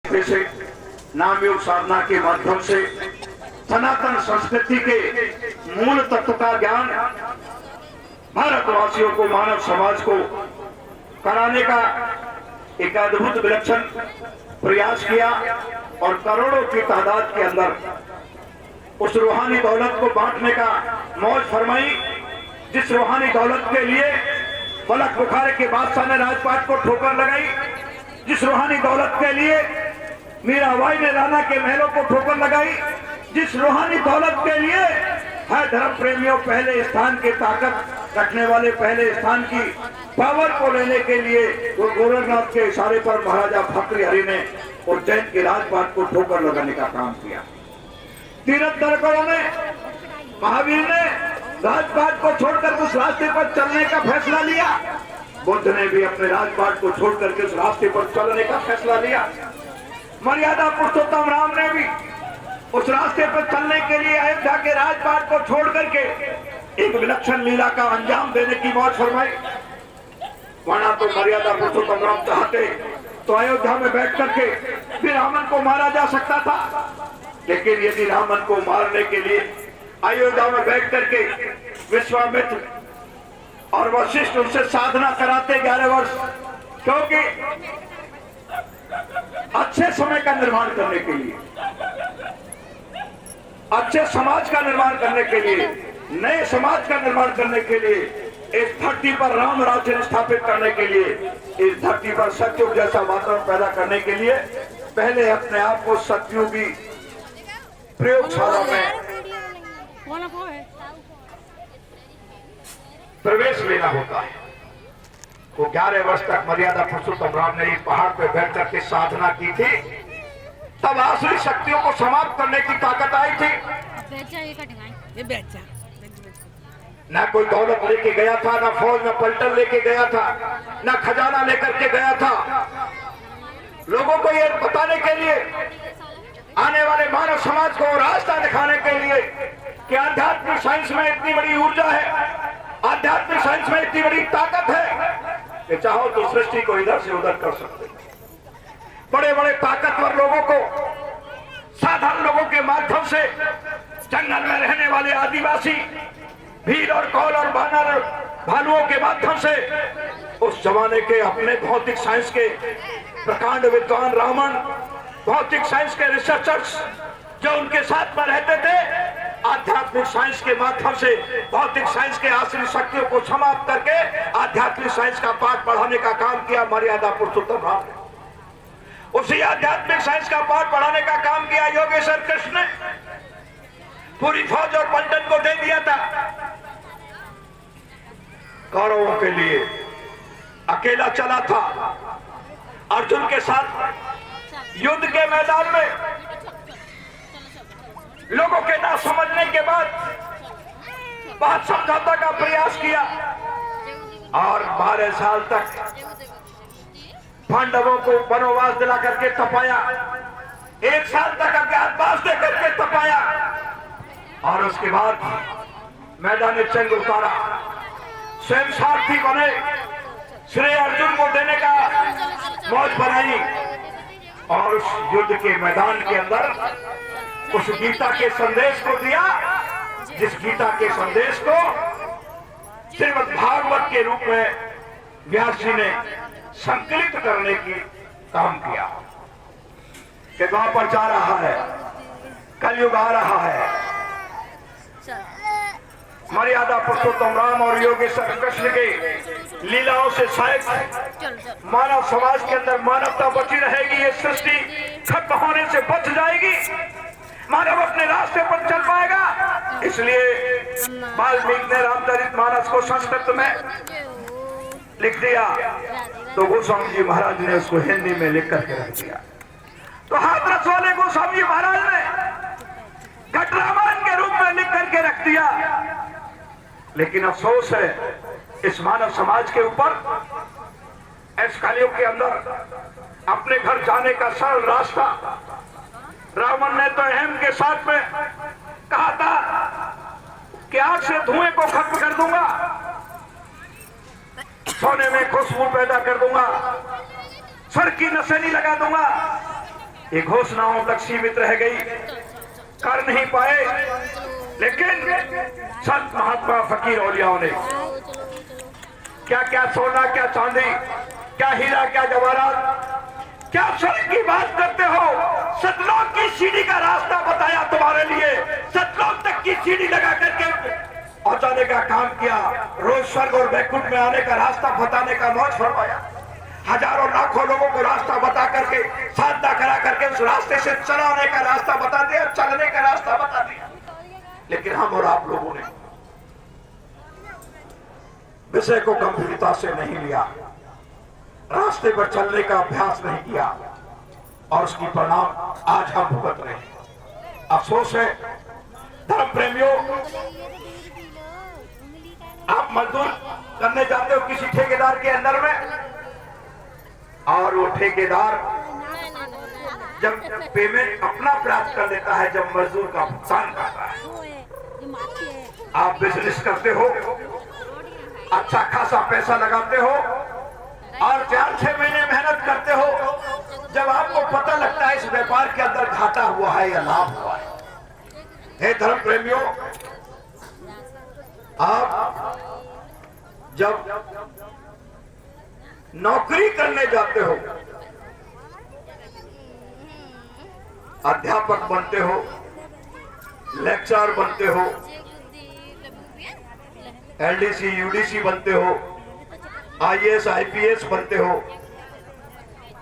से नाम योग साधना के माध्यम से सनातन संस्कृति के मूल तत्व का ज्ञान भारतवासियों को, मानव समाज को कराने का एक अद्भुत विलक्षण प्रयास किया और करोड़ों की तादाद के अंदर उस रूहानी दौलत को बांटने का मौज फरमाई, जिस रूहानी दौलत के लिए मलक बुखारे के बादशाह ने राजपाट को ठोकर लगाई, जिस रूहानी दौलत के लिए मीराबाई ने राणा के महलों को ठोकर लगाई, जिस रूहानी दौलत के लिए है धर्म प्रेमियों पहले स्थान की ताकत रखने वाले, पहले स्थान की पावर को लेने के लिए वो गोरखनाथ के इशारे पर महाराजा भर्तृहरि ने उज्जैन के राजपाट को ठोकर लगाने का काम किया। तीर्थंकरों ने, महावीर ने राजपाट को छोड़कर उस रास्ते पर चलने का फैसला लिया। बुद्ध ने भी अपने राजपाट को छोड़कर के उस रास्ते पर चलने का फैसला लिया। मर्यादा पुरुषोत्तम राम ने भी उस रास्ते पर चलने के लिए अयोध्या के राजपाट को छोड़ करके एक विलक्षण लीला का अंजाम देने की मौज फरमाई। वरना तो मर्यादा पुरुषोत्तम राम चाहते तो अयोध्या में बैठ करके भी रावण को मारा जा सकता था, लेकिन यदि रावण को मारने के लिए अयोध्या में बैठ करके विश्वामित्र और वशिष्ठ उनसे साधना कराते 11 वर्ष, क्योंकि अच्छे समय का निर्माण करने के लिए, अच्छे समाज का निर्माण करने के लिए, नए समाज का निर्माण करने के लिए, इस धरती पर राम राज्य स्थापित करने के लिए, इस धरती पर सतयुग जैसा वातावरण पैदा करने के लिए पहले अपने आप को सतयुगी प्रयोगशाला में प्रवेश लेना होता है। तो 11 वर्ष तक मर्यादा पुरुषोत्तम राम ने इस पहाड़ पर बैठ करके साधना की थी, तब आसुरी शक्तियों को समाप्त करने की ताकत आई थी। ना कोई दौलत लेके गया था, ना फौज में पलटन लेके गया था, ना खजाना लेकर के गया था। लोगों को ये बताने के लिए, आने वाले मानव समाज को रास्ता दिखाने के लिए कि आध्यात्मिक साइंस में इतनी बड़ी ऊर्जा है, आध्यात्मिक साइंस में इतनी बड़ी ताकत है कि चाहो तो सृष्टि को इधर से उधर कर सकते। बड़े बड़े ताकतवर लोगों को साधारण लोगों के माध्यम से, जंगल में रहने वाले आदिवासी भील और कौल और बानर भालुओं के माध्यम से उस जमाने के अपने भौतिक साइंस के प्रकांड विद्वान रावण, भौतिक साइंस के रिसर्चर्स जो उनके साथ में रहते थे, आध्यात्मिक साइंस के माध्यम से भौतिक साइंस के आसुरी शक्तियों को समाप्त करके आध्यात्मिक साइंस का पाठ पढ़ाने का काम किया मर्यादा पुरुषोत्तम राम ने। उसी आध्यात्मिक साइंस का पाठ पढ़ाने का काम किया योगेश्वर कृष्ण ने। पूरी फौज और पलटन को दे दिया था। कौरवों के लिए अकेला चला था। अर्जुन के साथ युद्ध के मैदान में लोगों के ना समझने के बाद बहुत समझौता का प्रयास किया और 12 साल तक पांडवों को वनवास दिला करके तपाया, 1 साल तक अज्ञातवास दे करके तपाया और उसके बाद मैदान जंग उतारा। स्वयं सारथी बने, श्रेय अर्जुन को देने का मौज बनाई और उस युद्ध के मैदान के अंदर उस गीता के संदेश को दिया, जिस गीता के संदेश को श्रीमद् भागवत के रूप में व्यास जी ने संकलित करने की काम किया कि द्वापर जा रहा है, कलयुग आ रहा है। मर्यादा पुरुषोत्तम राम और योगेश्वर कृष्ण के लीलाओं से शायद मानव समाज के अंदर मानवता बची रहेगी, ये सृष्टि खत्म होने से बच जाएगी, मानव अपने रास्ते पर चल पाएगा। इसलिए वाल्मीकि ने रामचरितमानस को संस्कृत में लिख दिया, तो गोस्वामी जी महाराज ने उसको हिंदी में लिख करके रख दिया। तो हाथरस वाले गोस्वामी जी महाराज ने घट रामायण के रूप में लिख करके रख दिया। लेकिन अफसोस है इस मानव समाज के ऊपर, इस कलयुग के अंदर अपने घर जाने का सरल रास्ता रावण ने तो अहम के साथ में कहा था कि आग से धुएं को खत्म कर दूंगा, सोने में खुशबू पैदा कर दूंगा, सर की नसेनी लगा दूंगा, ये घोषणाओं तक सीमित रह गई, कर नहीं पाए। लेकिन संत महात्मा फकीर औलियाओं ने क्या क्या सोना, क्या चांदी, क्या हीरा, क्या जवाहरात, क्या स्वर्ग की बात करते हो। सतलोक की सीढ़ी का रास्ता बताया तुम्हारे लिए, सतलोक तक की सीढ़ी लगा करके पहुंचाने का काम किया। रोज स्वर्ग और वैकुंठ में आने का रास्ता बताने का मौज फरमाया। हजारों लाखों लोगों को रास्ता बता करके, साधना करा करके उस रास्ते से चलाने का रास्ता बता दिया, चलने का रास्ता बता दिया। लेकिन हम और आप लोगों ने विषय को गंभीरता से नहीं लिया, रास्ते पर चलने का अभ्यास नहीं किया और उसकी परिणाम आज हम भुगत रहे हैं। अफसोस है धर्म प्रेमियों, आप मजदूर करने जाते हो किसी ठेकेदार के अंदर में, और वो ठेकेदार जब पेमेंट अपना प्राप्त कर लेता है, जब मजदूर का भुगतान करता है, आप बिजनेस करते हो, अच्छा खासा पैसा लगाते हो और 4-6 महीने मेहनत करते हो, जब आपको पता लगता है इस व्यापार के अंदर घाटा हुआ है या लाभ हुआ है। हे धर्म प्रेमियों, आप जब नौकरी करने जाते हो, अध्यापक बनते हो, लेक्चरर बनते हो, एलडीसी यूडीसी बनते हो, आईएएस आईपीएस बनते हो,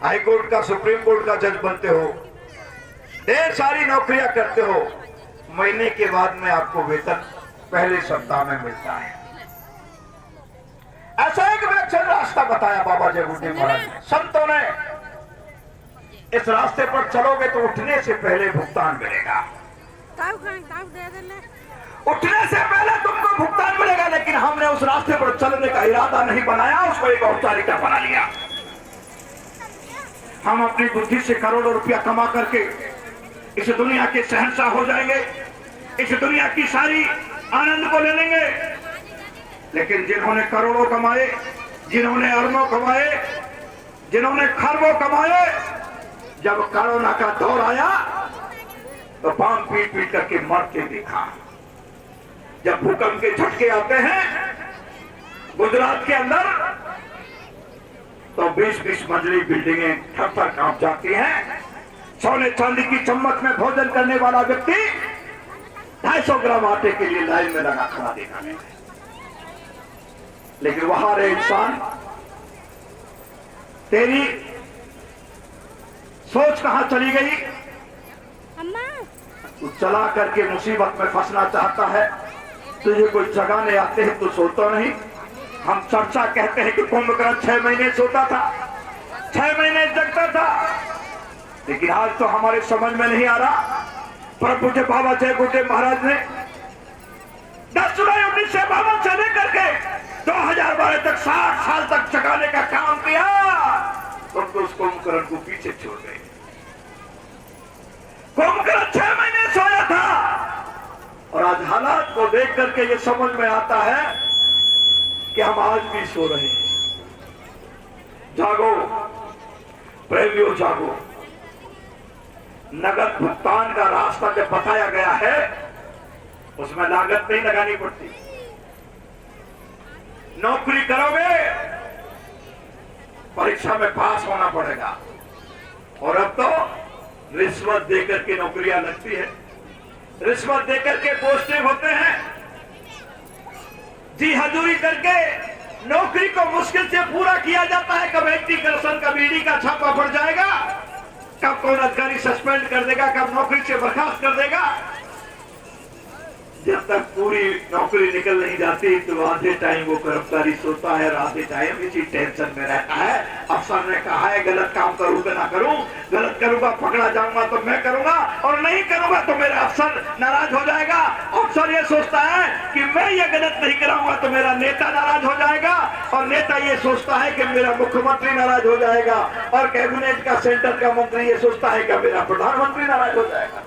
हाई कोर्ट का सुप्रीम कोर्ट का जज बनते हो, ढेर सारी नौकरियां करते हो। महीने के बाद में आपको वेतन पहले सप्ताह में मिलता है। ऐसा एक विलक्षण रास्ता बताया बाबा जय गुरुदेव महाराज ने। संतों ने इस रास्ते पर चलोगे तो उठने से पहले भुगतान मिलेगा, उठने से पहले तुमको भुगतान मिलेगा। लेकिन हमने उस रास्ते पर चलने का इरादा नहीं बनाया, उसको एक औपचारिकता बना लिया। हम अपनी बुद्धि से करोड़ों रुपया कमा करके इस दुनिया के शहंशाह हो जाएंगे, इस दुनिया की सारी आनंद को ले लेंगे। लेकिन जिन्होंने करोड़ों कमाए, जिन्होंने अरबों कमाए, जिन्होंने खरबों कमाए, जब कोरोना का दौर आया तो बांग पीट पीट करके मर के देखा। जब भूकंप के झटके आते हैं गुजरात के अंदर, तो 20-20 मंजिली बिल्डिंगें थर-थर कांप जाती हैं। सोने चांदी की चम्मच में भोजन करने वाला व्यक्ति 250 ग्राम आटे के लिए लाइन में लगा खड़ा देखा गया। लेकिन वहां रहे इंसान, तेरी सोच कहां चली गई? तू चला करके मुसीबत में फंसना चाहता है, तुझे कोई जगाने आते हैं तो सोता नहीं। हम चर्चा कहते हैं कि कुंभकर्ण 6 महीने सोता था, 6 महीने जगता था। लेकिन आज तो हमारे समझ में नहीं आ रहा। परम पूज्य बाबा जय गुरुदेव महाराज ने 10 जुलाई 1952 से लेकर के 2012 तक 60 साल तक जगाने का काम किया, तो उस कुंभकर्ण को पीछे छोड़ गए। कुंभकर्ण 6 महीने सोया था और आज हालात को देख करके ये समझ में आता है कि हम आज भी सो रहे हैं। जागो प्रेमियों, जागो। नगद भुगतान का रास्ता जब बताया गया है, उसमें लागत नहीं लगानी पड़ती। नौकरी करोगे, परीक्षा में पास होना पड़ेगा, और अब तो रिश्वत देकर के नौकरियां लगती है, रिश्वत देकर के पोस्टिंग होते हैं। जी हजूरी करके नौकरी को मुश्किल से पूरा किया जाता है। कब एंटी-करप्शन का बीडी का छापा पड़ जाएगा, कब कौन अधिकारी सस्पेंड कर देगा, कब नौकरी से बर्खास्त कर देगा। जब तक पूरी नौकरी निकल नहीं जाती तो आधे टाइम वो कर्मचारी सोता है, आधे टाइम इसी टेंशन में रहता है। अफसर ने कहा है गलत काम करूंगा ना करूं, गलत करूंगा पकड़ा जाऊंगा तो मैं करूंगा, और नहीं करूंगा तो मेरा अफसर नाराज हो जाएगा। अफसर ये सोचता है कि मैं ये गलत नहीं कराऊंगा तो मेरा नेता नाराज हो जाएगा, और नेता ये सोचता है कि मेरा मुख्यमंत्री नाराज हो जाएगा, और कैबिनेट का सेंटर का मंत्री ये सोचता है कि मेरा प्रधानमंत्री नाराज हो जाएगा।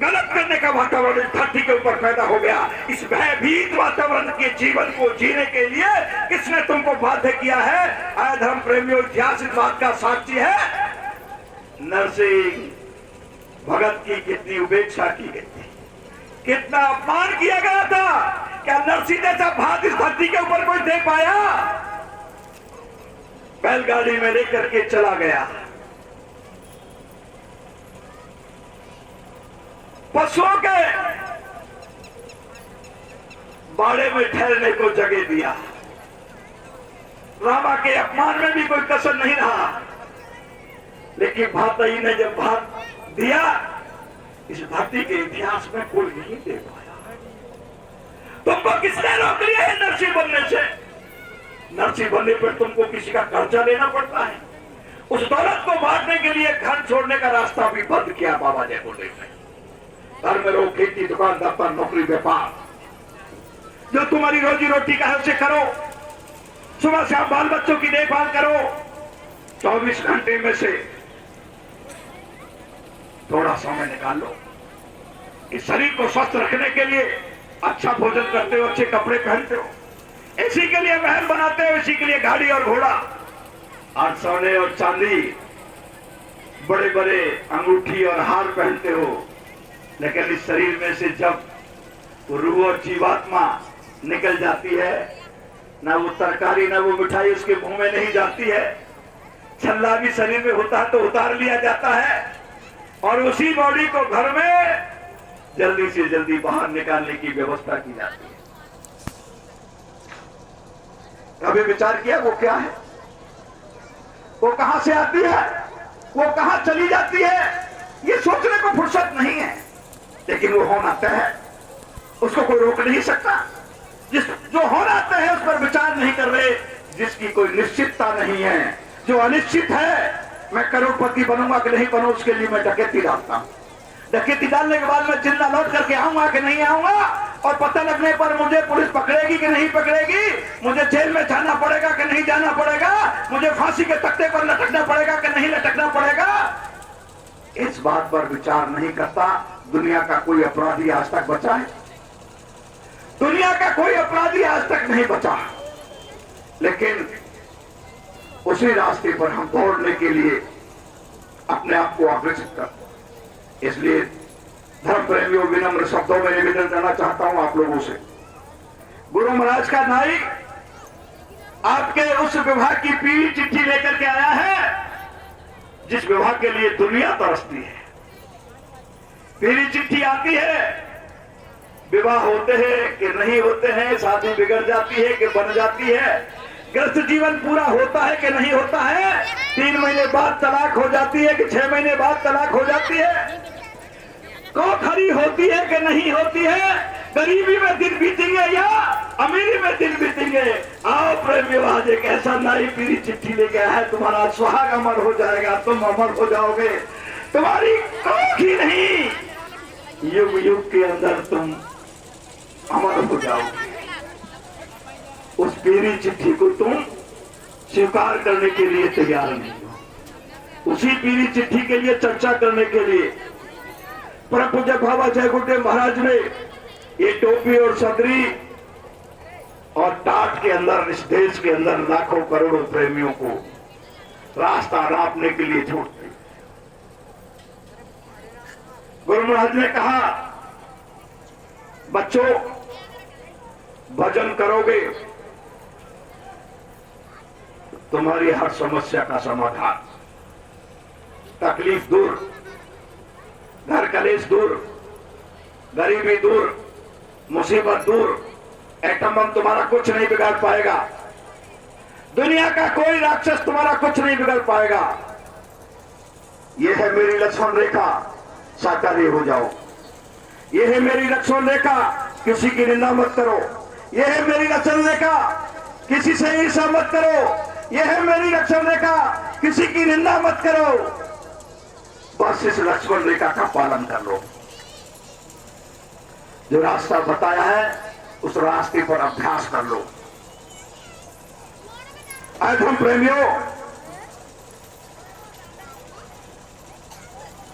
गलत करने का वातावरण इस धरती के ऊपर पैदा हो गया। इस भयभीत वातावरण के जीवन को जीने के लिए किसने तुमको बाध्य किया है? आय धर्म प्रेमियों, इतिहास इस बात का साक्षी है। नरसिंह भगत की कितनी उपेक्षा की गई थी, कितना अपमान किया गया था। क्या नरसिंह जैसा भात इस धरती के ऊपर कोई दे पाया? बैलगाड़ी में लेकर के चला गया, पशुओं के बाड़े में ठहरने को जगह दिया। रामा के अपमान में भी कोई कसर नहीं रहा, लेकिन भातई ने जब भात दिया, इस धरती के इतिहास में कोई नहीं दे पाया। तुमको किसने रोक लिया है नरसिंह बनने से? नरसिंह बनने पर तुमको किसी का कर्जा लेना पड़ता है। उस दौलत को बांटने के लिए घर छोड़ने का रास्ता भी बंद किया बाबा जयगुरुदेव ने। घर में रहो, खेती, दुकान, दफ्तर, नौकरी, व्यापार, जो तुम्हारी रोजी रोटी का है उसे करो। सुबह शाम बाल बच्चों की देखभाल करो। 24 घंटे में से थोड़ा समय निकाल लो। इस शरीर को स्वस्थ रखने के लिए अच्छा भोजन करते हो, अच्छे कपड़े पहनते हो, इसी के लिए महल बनाते हो, इसी के लिए गाड़ी और घोड़ा और सोने और चांदी, बड़े बड़े अंगूठी और हार पहनते हो। लेकिन इस शरीर में से जब रूह और जीवात्मा निकल जाती है, ना वो तरकारी ना वो मिठाई उसके मुंह में नहीं जाती है। छल्ला भी शरीर में होता है तो उतार लिया जाता है और उसी बॉडी को घर में जल्दी से जल्दी बाहर निकालने की व्यवस्था की जाती है। कभी विचार किया वो क्या है? वो कहां से आती है, वो कहां चली जाती है, ये सोचने को फुर्सत नहीं है। लेकिन वो होना तय है, उसको कोई रोक नहीं सकता। जो होना तय है उस पर विचार नहीं कर रहे, जिसकी कोई निश्चितता नहीं है, जो अनिश्चित है। मैं करोड़पति बनूंगा कि नहीं बनूं, उसके लिए मैं डकैती डालता हूं। डकैती डालने के बाद मैं जिंदा लौट करके आऊंगा कि नहीं आऊंगा, और पता लगने पर मुझे पुलिस पकड़ेगी कि नहीं पकड़ेगी, मुझे जेल में जाना पड़ेगा कि नहीं जाना पड़ेगा, मुझे फांसी के तख्ते पर लटकना पड़ेगा कि नहीं लटकना पड़ेगा, इस बात पर विचार नहीं करता। दुनिया का कोई अपराधी आज तक बचा है? दुनिया का कोई अपराधी आज तक नहीं बचा। लेकिन उसी रास्ते पर हम दौड़ने के लिए अपने आप को अग्रसित करते। इसलिए धर्म प्रेमियों, विनम्र शब्दों में निवेदन करना चाहता हूं आप लोगों से, गुरु महाराज का नाई आपके उस विवाह की पीली चिट्ठी लेकर के आया है जिस विवाह के लिए दुनिया तरसती है। पीली चिट्ठी आती है, विवाह होते हैं कि नहीं होते हैं, शादी बिगड़ जाती है कि बन जाती है, ग्रस्त जीवन पूरा होता है कि नहीं होता है, 3 महीने बाद तलाक हो जाती है कि 6 महीने बाद तलाक हो जाती है, खरी होती है कि नहीं होती है, गरीबी में दिन बीतेंगे या अमीरी में दिन बीतेंगे। आओ प्रेमियों, आज एक ऐसा नाई पीली चिट्ठी लेके आया है, तुम्हारा सुहाग अमर हो जाएगा, तुम अमर हो जाओगे, तुम्हारी कोख ही नहीं, युग युग के अंदर तुम अमर हो जाओगे। उस पीली चिट्ठी को तुम स्वीकार करने के लिए तैयार नहीं हो। उसी पीली चिट्ठी के लिए चर्चा करने के लिए परम पूज्य बाबा जयगुरुदेव महाराज ने ये टोपी और सदरी और टाट के अंदर, इस देश के अंदर लाखों करोड़ों प्रेमियों को रास्ता नापने के लिए छोड़ दी। गुरु महाराज ने कहा, बच्चों भजन करोगे तुम्हारी हर समस्या का समाधान, तकलीफ दूर, घर कलेश दूर, गरीबी दूर, मुसीबत दूर, एटम बम तुम्हारा कुछ नहीं बिगाड़ पाएगा, दुनिया का कोई राक्षस तुम्हारा कुछ नहीं बिगाड़ पाएगा। यह है मेरी लक्ष्मण रेखा, साकारी हो जाओ। यह है मेरी लक्ष्मण रेखा, किसी की निंदा मत करो। यह है मेरी लक्ष्मण रेखा, किसी से ईर्ष्या मत करो। यह है मेरी लक्ष्मण रेखा, किसी की निंदा मत करो। बस इस लक्ष्मण रेखा का पालन कर लो। जो रास्ता बताया है उस रास्ते पर अभ्यास कर लो। आज हम प्रेमियों,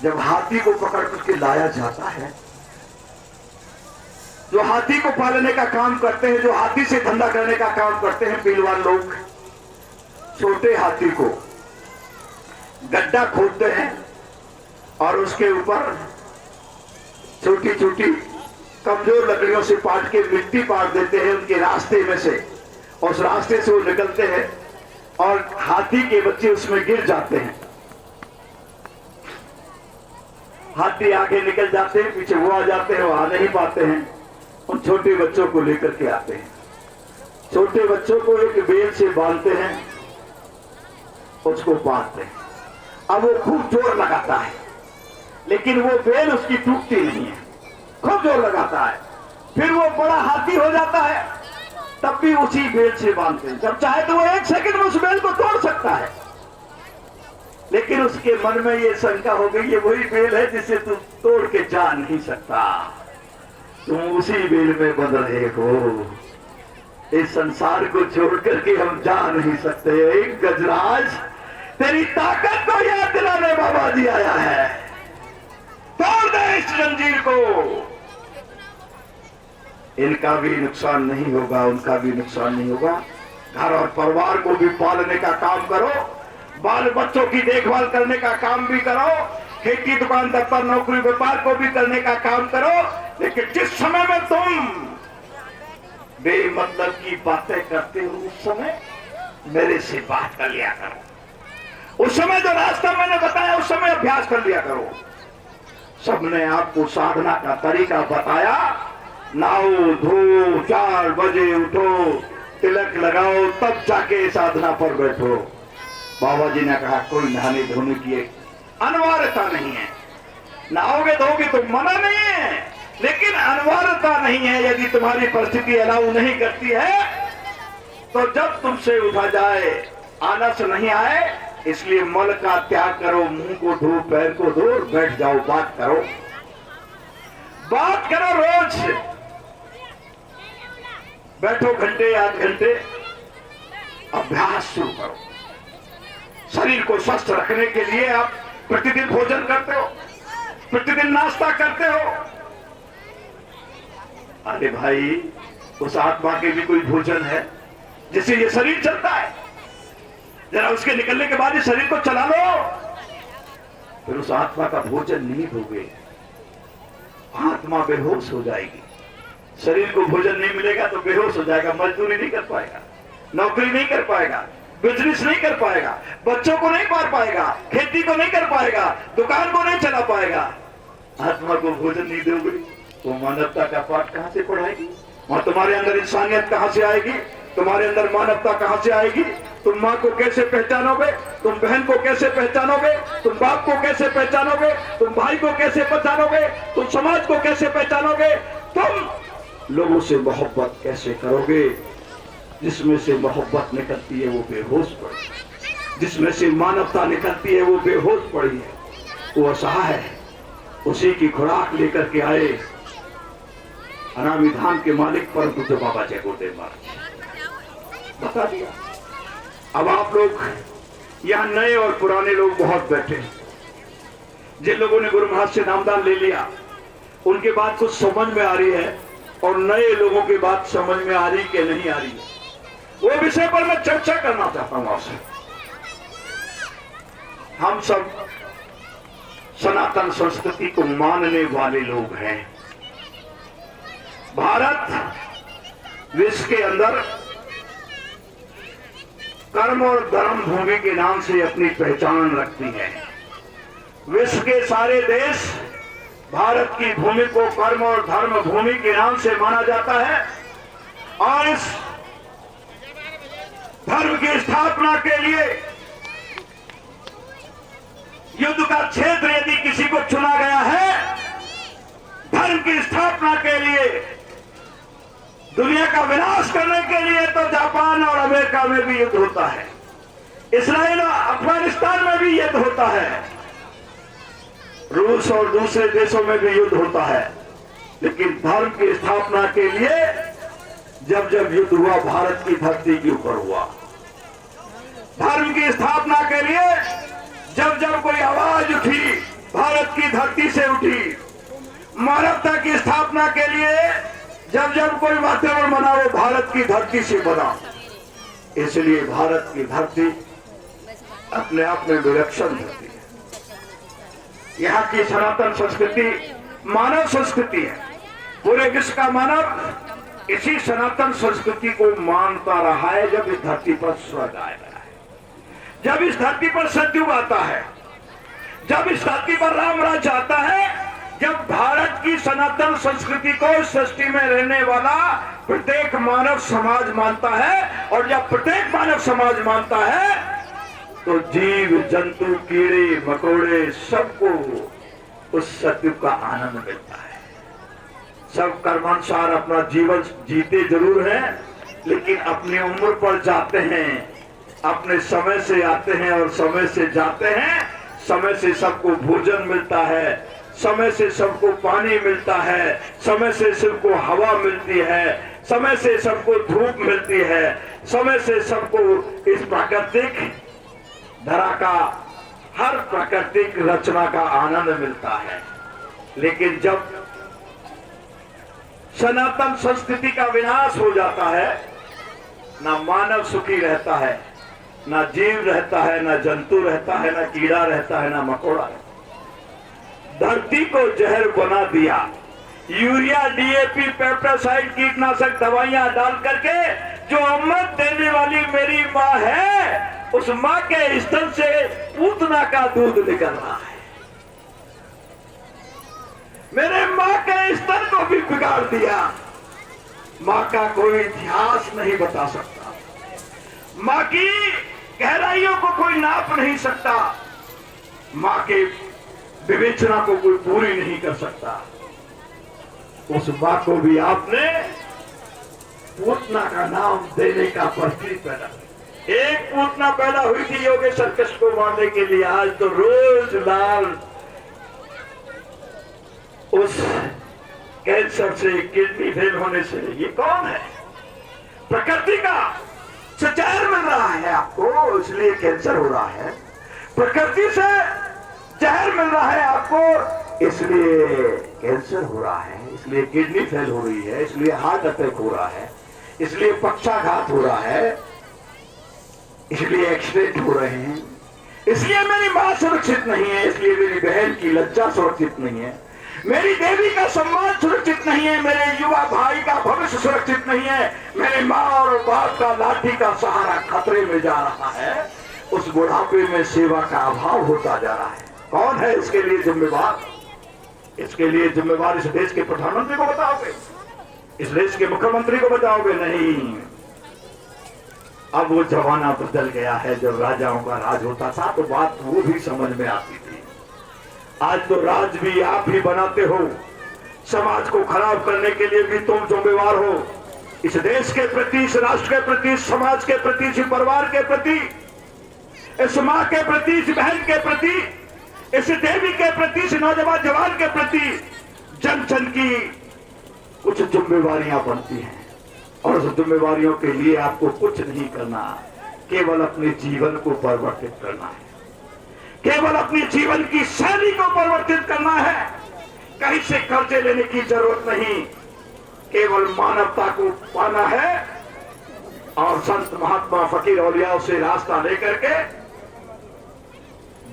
जब हाथी को पकड़ करके लाया जाता है, जो हाथी को पालने का काम करते हैं, जो हाथी से धंधा करने का काम करते हैं पहलवान लोग, छोटे हाथी को गड्ढा खोदते हैं और उसके ऊपर छोटी छोटी कमजोर लकड़ियों से पाट के मिट्टी पाट देते हैं उनके रास्ते में से, और उस रास्ते से वो निकलते हैं और हाथी के बच्चे उसमें गिर जाते हैं। हाथी आगे निकल जाते हैं, पीछे वो आ जाते हैं, वो आ नहीं पाते हैं। उन छोटे बच्चों को लेकर के आते हैं, छोटे बच्चों को एक बेल से बांधते हैं, उसको बांधते हैं। अब वो खूब जोर लगाता है, लेकिन वो बेल उसकी टूटती नहीं है, खूब जोर लगाता है। फिर वो बड़ा हाथी हो जाता है, तब भी उसी बेल से बांधते हैं। जब चाहे तो वो 1 सेकंड में उस बेल को तोड़ सकता है, लेकिन उसके मन में ये शंका हो गई, ये वही बेल है जिसे तू तोड़ के जा नहीं सकता, तुम उसी बेल में बंध रहे हो। इस संसार को छोड़ करके हम जा नहीं सकते। एक गजराज तेरी ताकत को याद दिलाने बाबा जी आया है, तोड़ दे इस जंजीर को। इनका भी नुकसान नहीं होगा, उनका भी नुकसान नहीं होगा। घर और परिवार को भी पालने का काम करो, बाल बच्चों की देखभाल करने का काम भी करो, खेती दुकान दफ्तर नौकरी व्यापार को भी करने का काम करो। लेकिन जिस समय में तुम बेमतलब की बातें करते हो, उस समय मेरे से बात कर लिया करो। उस समय जो रास्ता मैंने बताया, उस समय अभ्यास कर लिया करो। सबने आपको साधना का तरीका बताया, नहाओ धो, 4 बजे उठो, तिलक लगाओ, तब जाके साधना पर बैठो। बाबा जी ने कहा कोई नहाने धोने की अनिवार्यता नहीं है, नहाओगे धोगे तो मना नहीं है, लेकिन अनिवार्यता नहीं है। यदि तुम्हारी परिस्थिति अलाउ नहीं करती है तो जब तुमसे उठा जाए, आलस नहीं आए, इसलिए मल का त्याग करो, मुंह को धो, पैर को धो, बैठ जाओ, बात करो, बात करो। रोज बैठो, घंटे 8 घंटे अभ्यास शुरू करो। शरीर को स्वस्थ रखने के लिए आप प्रतिदिन भोजन करते हो, प्रतिदिन नाश्ता करते हो। अरे भाई, उस आत्मा के भी कोई भोजन है जिससे ये शरीर चलता है। जरा उसके निकलने के बाद इस शरीर को चला लो, फिर उस आत्मा का भोजन नहीं दोगे, आत्मा बेहोश हो जाएगी। शरीर को भोजन नहीं मिलेगा तो बेहोश हो जाएगा, मजदूरी नहीं कर पाएगा, नौकरी नहीं कर पाएगा, बिजनेस नहीं कर पाएगा, बच्चों को नहीं पाल पाएगा, खेती को नहीं कर पाएगा, दुकान को नहीं चला पाएगा। आत्मा को भोजन नहीं दोगे तो मानवता का पाठ कहां से पढ़ाएगी? और तुम्हारे अंदर इंसानियत कहां से आएगी? तुम्हारे अंदर मानवता कहां से आएगी? तुम माँ को कैसे पहचानोगे? तुम बहन को कैसे पहचानोगे? तुम बाप को कैसे पहचानोगे? तुम भाई को कैसे पहचानोगे? तुम समाज को कैसे पहचानोगे? तुम लोगों से मोहब्बत कैसे करोगे? जिसमें से मोहब्बत निकलती है वो बेहोश पड़ी, जिसमें से मानवता निकलती है वो बेहोश पड़ी है, वो असहाय है। उसी की खुराक लेकर के आए अनामी धाम के मालिक परम पूज्य बाबा जय गुरुदेव महाराज बता दिया। अब आप लोग यहाँ नए और पुराने लोग बहुत बैठे हैं। जिन लोगों ने गुरु महाराज से नामदान ले लिया उनके बात कुछ समझ में आ रही है, और नए लोगों की बात समझ में आ रही कि नहीं आ रही है, वो विषय पर मैं चर्चा करना चाहता हूं आपसे। हम सब सनातन संस्कृति को मानने वाले लोग हैं। भारत विश्व के अंदर कर्म और धर्म भूमि के नाम से अपनी पहचान रखती है। विश्व के सारे देश भारत की भूमि को कर्म और धर्म भूमि के नाम से माना जाता है, और इस धर्म की स्थापना के लिए युद्ध का क्षेत्र यदि किसी को चुना गया है, धर्म की स्थापना के लिए, दुनिया का विनाश करने के लिए, तो जापान और अमेरिका में भी युद्ध होता है, इस्राइल और अफगानिस्तान में भी युद्ध होता है, रूस और दूसरे देशों में भी युद्ध होता है। लेकिन धर्म की स्थापना के लिए जब जब युद्ध हुआ, भारत की धरती के ऊपर हुआ। धर्म की स्थापना के लिए जब जब कोई आवाज उठी, भारत की धरती से उठी। मानवता की स्थापना के लिए जब जब कोई वातावरण बना, वो भारत की धरती से बना। इसलिए भारत की धरती अपने आप में विलक्षण धरती है। यहाँ की सनातन संस्कृति मानव संस्कृति है। पूरे विश्व का मानव इसी सनातन संस्कृति को मानता रहा है। जब इस धरती पर स्वर्ग आया है, जब इस धरती पर सतयुग आता है, जब इस धरती पर राम राज्य आता है, जब भारत की सनातन संस्कृति को इस सृष्टि में रहने वाला प्रत्येक मानव समाज मानता है, और जब प्रत्येक मानव समाज मानता है तो जीव जंतु कीड़े मकोड़े सबको उस सतयुग का आनंद मिलता है। सब कर्मानुसार अपना जीवन जीते जरूर हैं, लेकिन अपनी उम्र पर जाते हैं, अपने समय से आते हैं और समय से जाते हैं। समय से सबको भोजन मिलता है, समय से सबको पानी मिलता है, समय से सबको हवा मिलती है, समय से सबको धूप मिलती है, समय से सबको इस प्राकृतिक धरा का हर प्राकृतिक रचना का आनंद मिलता है। लेकिन जब सनातन संस्कृति का विनाश हो जाता है, ना मानव सुखी रहता है, ना जीव रहता है, ना जंतु रहता है, ना कीड़ा रहता है, ना मकोड़ा रहता है। धरती को जहर बना दिया। यूरिया, डीएपी, पेप्टासाइड, कीटनाशक दवाइयां डाल करके जो अमृत देने वाली मेरी माँ है, उस माँ के स्तन से पूतना का दूध निकल रहा है। मेरे माँ के स्तन को भी बिगाड़ दिया। माँ का कोई इतिहास नहीं बता सकता, माँ की गहराइयों को कोई नाप नहीं सकता, माँ के विवेचना को कोई पूरी नहीं कर सकता। उस माँ को भी आपने पूतना का नाम देने का प्रतीक पैदा। एक पूतना पैदा हुई थी योगेश्वर कृष्ण को मारने के लिए, आज तो रोज लाल उस कैंसर से, किडनी फेल होने से। ये कौन है? प्रकृति का जहर मिल रहा है आपको, इसलिए कैंसर हो रहा है। प्रकृति से जहर मिल रहा है आपको, इसलिए कैंसर हो रहा है, इसलिए किडनी फेल हो रही है, इसलिए हार्ट अटैक हो रहा है, इसलिए पक्षाघात हो रहा है, इसलिए एक्सीडेंट हो रहे हैं, इसलिए मेरी मां सुरक्षित नहीं है, इसलिए मेरी बहन की लज्जा सुरक्षित नहीं है, मेरी देवी का सम्मान सुरक्षित नहीं है, मेरे युवा भाई का भविष्य सुरक्षित नहीं है, मेरे माँ और बाप का लाठी का सहारा खतरे में जा रहा है। उस बुढ़ापे में सेवा का अभाव होता जा रहा है। कौन है इसके लिए जिम्मेवार? इसके लिए जिम्मेवार इस देश के प्रधानमंत्री को बताओगे? इस देश के मुख्यमंत्री को बताओगे? नहीं। अब वो जमाना बदल गया है। जब राजाओं का राज होता था तो बात वो भी समझ में आती थी। आज तो राज भी आप ही बनाते हो। समाज को खराब करने के लिए भी तुम जिम्मेवार हो। इस देश के प्रति, इस राष्ट्र के प्रति, इस समाज के प्रति, इस परिवार के प्रति, इस माँ के प्रति, इस बहन के प्रति, इस देवी के प्रति, इस नौजवान जवान के प्रति जन जन की कुछ जिम्मेवारियां बनती हैं। और उस जिम्मेवारियों के लिए आपको कुछ नहीं करना, केवल अपने जीवन को परिवर्तित करना है, केवल अपने जीवन की शैली को परिवर्तित करना है। कहीं से कर्जे लेने की जरूरत नहीं, केवल मानवता को पाना है और संत महात्मा फकीर औलियाओं से रास्ता लेकर के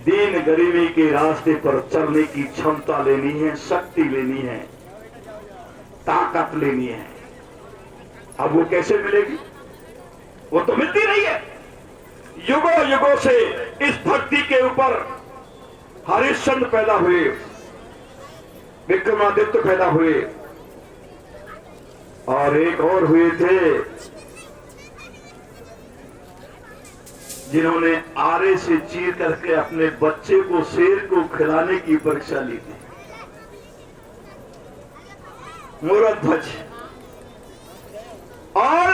दीन गरीबी के रास्ते पर चलने की क्षमता लेनी है, शक्ति लेनी है, ताकत लेनी है। अब वो कैसे मिलेगी? वो तो मिलती रही है। युगों युगों से इस धरती के ऊपर हरिश्चंद्र पैदा हुए, विक्रमादित्य पैदा हुए, और एक और हुए थे जिन्होंने आरे से चीर करके अपने बच्चे को, शेर को खिलाने की परीक्षा ली थी। मूरध्वज। और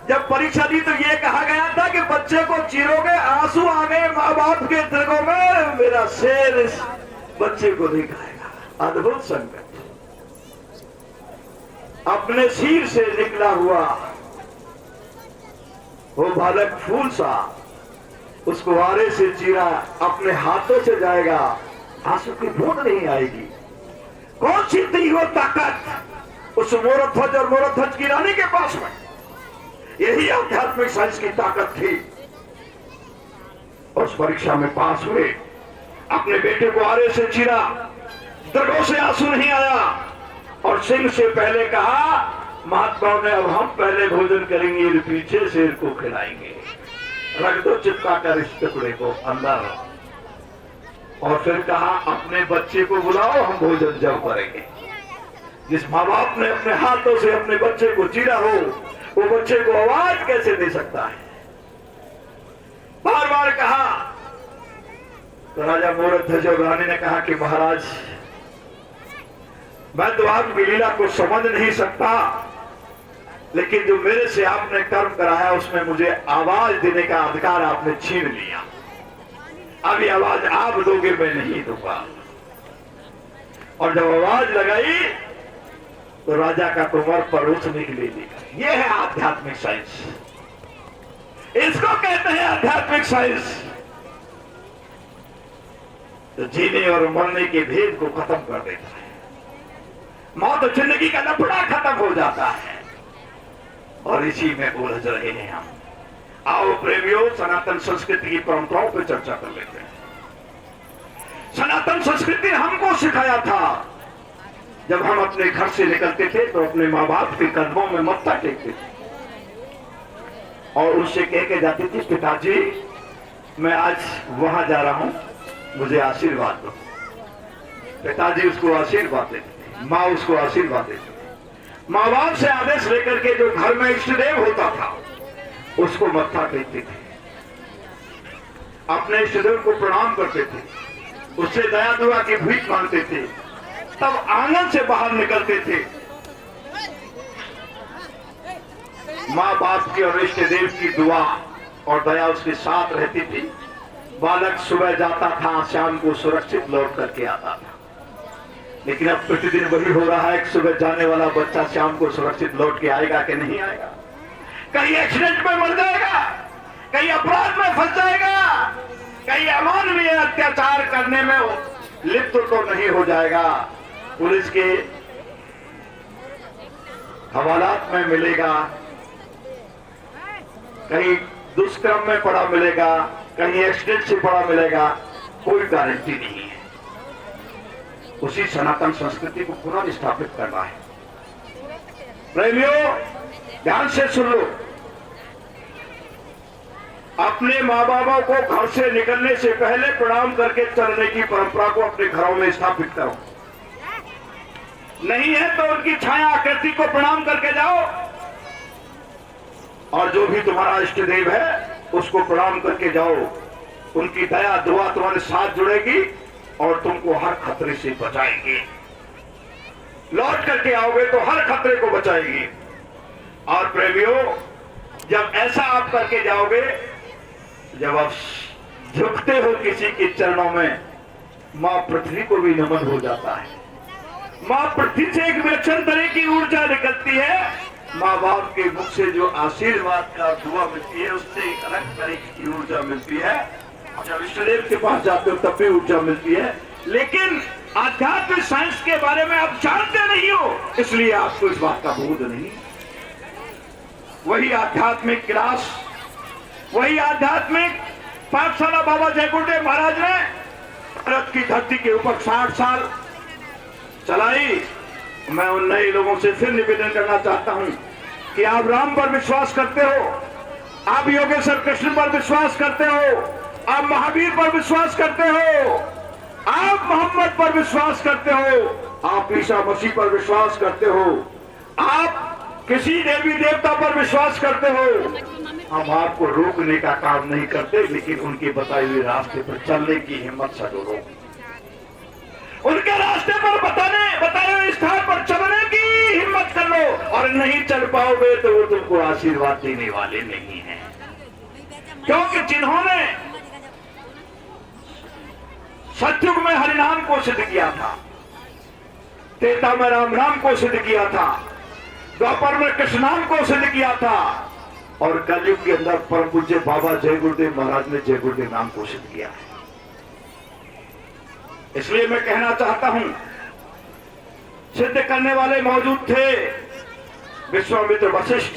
जब परीक्षा दी तो ये कहा गया था कि बच्चे को चीरोगे, आंसू आ गए माँ बाप के दिलों में, मेरा शेर इस बच्चे को नहीं खाएगा। अद्भुत संकट। अपने सिर से निकला हुआ वो बालक फूल सा, उसको आरे से चीरा, अपने हाथों से जाएगा, आंसू की बूंद नहीं आएगी। कौन सी थी वो ताकत उस मूरध्वज और मूरध्वज की रानी के पास में? यही आध्यात्मिक साइंस की ताकत थी। उस परीक्षा में पास हुए अपने बेटे को आरे से चीरा, दरगाह से आंसू नहीं आया और सिंह से पहले कहा, महात्मा ने अब हम पहले भोजन करेंगे, पीछे शेर को खिलाएंगे, रख दो चिपका कर इस टुकड़े को अंदर। और फिर कहा, अपने बच्चे को बुलाओ, हम भोजन जब करेंगे। जिस माँ बाप ने अपने हाथों से अपने बच्चे को चीरा हो, वो बच्चे को आवाज कैसे दे सकता है? बार बार कहा तो राजा मूरत ध्वज रानी ने कहा कि महाराज, मैं तो आपकी लीला को समझ नहीं सकता, लेकिन जो मेरे से आपने कर्म कराया उसमें मुझे आवाज देने का अधिकार आपने छीन लिया। अभी आवाज आप दोगे, मैं नहीं दूंगा। और जब आवाज लगाई तो राजा का कुंवर परोसने के लिए निकला। यह है आध्यात्मिक साइंस, इसको कहते हैं आध्यात्मिक साइंस। तो जीने और मरने के भेद को खत्म कर देता है। मौत और जिंदगी का लफड़ा खत्म हो जाता है और इसी में उलझ रहे हैं हम। आओ प्रेमियों, सनातन संस्कृति की परंपराओं पर चर्चा कर लेते हैं। सनातन संस्कृति ने हमको सिखाया था, जब हम अपने घर से निकलते थे तो अपने माँ बाप के कदमों में मत्था टेकते थे और उससे कह के जाती थी, पिताजी मैं आज वहां जा रहा हूं, मुझे आशीर्वाद दो। पिताजी उसको आशीर्वाद देते थे, माँ उसको आशीर्वाद देती थी। माँ बाप से आदेश लेकर के जो घर में इष्ट देव होता था उसको मत्था टेकते थे, अपने इष्ट देव को प्रणाम करते थे, उससे दया दुआ की भीख मांगते थे, तब आंगन से बाहर निकलते थे। माँ बाप की और इष्ट देव की दुआ और दया उसके साथ रहती थी। बालक सुबह जाता था, शाम को सुरक्षित लौट करके आता था। लेकिन अब प्रतिदिन वही हो रहा है कि सुबह जाने वाला बच्चा शाम को सुरक्षित लौट के आएगा कि नहीं आएगा? कहीं एक्सीडेंट में मर जाएगा, कहीं अपराध में फंस जाएगा, कहीं अमानवीय अत्याचार करने में लिप्त तो नहीं हो जाएगा, पुलिस के हवालात में मिलेगा, कहीं दुष्कर्म में पड़ा मिलेगा, कहीं एक्सीडेंट से पड़ा मिलेगा, कोई गारंटी नहीं है। उसी सनातन संस्कृति को पुनः स्थापित करना है। प्रेमियों ध्यान से सुन लो, अपने माँ बापों को घर से निकलने से पहले प्रणाम करके चलने की परंपरा को अपने घरों में स्थापित करो। नहीं है तो उनकी छाया आकृति को प्रणाम करके जाओ और जो भी तुम्हारा इष्ट देव है उसको प्रणाम करके जाओ। उनकी दया दुआ तुम्हारे साथ जुड़ेगी और तुमको हर खतरे से बचाएंगे। लौट करके आओगे तो हर खतरे को बचाएगी। और प्रेमियों जब ऐसा आप करके जाओगे, जब आप झुकते हो किसी के चरणों में, मां पृथ्वी को भी नमन हो जाता है। मां पृथ्वी से एक विलक्षण तरह की ऊर्जा निकलती है। माँ बाप के मुख से जो आशीर्वाद का दुआ मिलती है उससे एक अलग तरह की ऊर्जा मिलती है। जब इष्टदेव के पास जाते हो तब भी ऊर्जा मिलती है। लेकिन आध्यात्मिक साइंस के बारे में आप जानते नहीं हो, इसलिए आपको इस बात का बोध नहीं। वही आध्यात्मिक क्लास, वही आध्यात्मिक पाठशाला बाबा जय गुरुदेव महाराज ने भारत की धरती के ऊपर 60 साल चलाई। मैं उन नए लोगों से फिर निवेदन करना चाहता हूं कि आप राम पर विश्वास करते हो, आप योगेश्वर कृष्ण पर विश्वास करते हो, आप महावीर पर विश्वास करते हो, आप मोहम्मद पर विश्वास करते हो, आप ईसा मसीह पर विश्वास करते हो, आप किसी देवी देवता पर विश्वास करते हो। हम आपको रोकने का काम नहीं करते, लेकिन उनके बताए हुए रास्ते पर चलने की हिम्मत से रोको। उनके रास्ते पर बताए हुए स्थान पर चलने की हिम्मत कर लो। और नहीं चल पाओगे तो वो तुमको आशीर्वाद देने वाले नहीं हैं। क्योंकि जिन्होंने सतयुग में हरिनाम को सिद्ध किया था, त्रेता में राम नाम को सिद्ध किया था, द्वापर में कृष्ण नाम को सिद्ध किया था और कलयुग के अंदर परम पूज्य बाबा जय गुरुदेव महाराज ने जय गुरुदेव नाम को सिद्ध किया है। इसलिए मैं कहना चाहता हूं, सिद्ध करने वाले मौजूद थे, विश्वामित्र वशिष्ठ।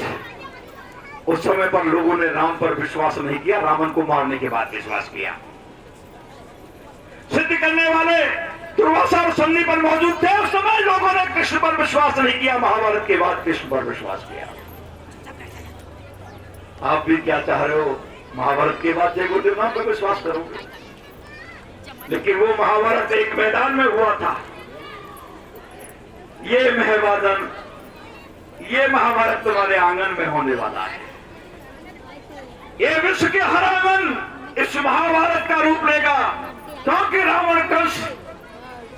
उस समय पर लोगों ने राम पर विश्वास नहीं किया, रावण को मारने के बाद विश्वास किया। सिद्ध करने वाले दुर्वासा और संदीपन मौजूद थे। उस समय लोगों ने कृष्ण पर विश्वास नहीं किया, महाभारत के बाद कृष्ण पर विश्वास किया। आप भी क्या चाह रहे हो? महाभारत के बाद जय गुरुदेव नाम पर विश्वास करोगे? लेकिन वो महाभारत एक मैदान में हुआ था। ये महवादन, ये महाभारत तुम्हारे आंगन में होने वाला है। ये विश्व के हर आंगन इस महाभारत का रूप लेगा, क्योंकि रावण, कंस,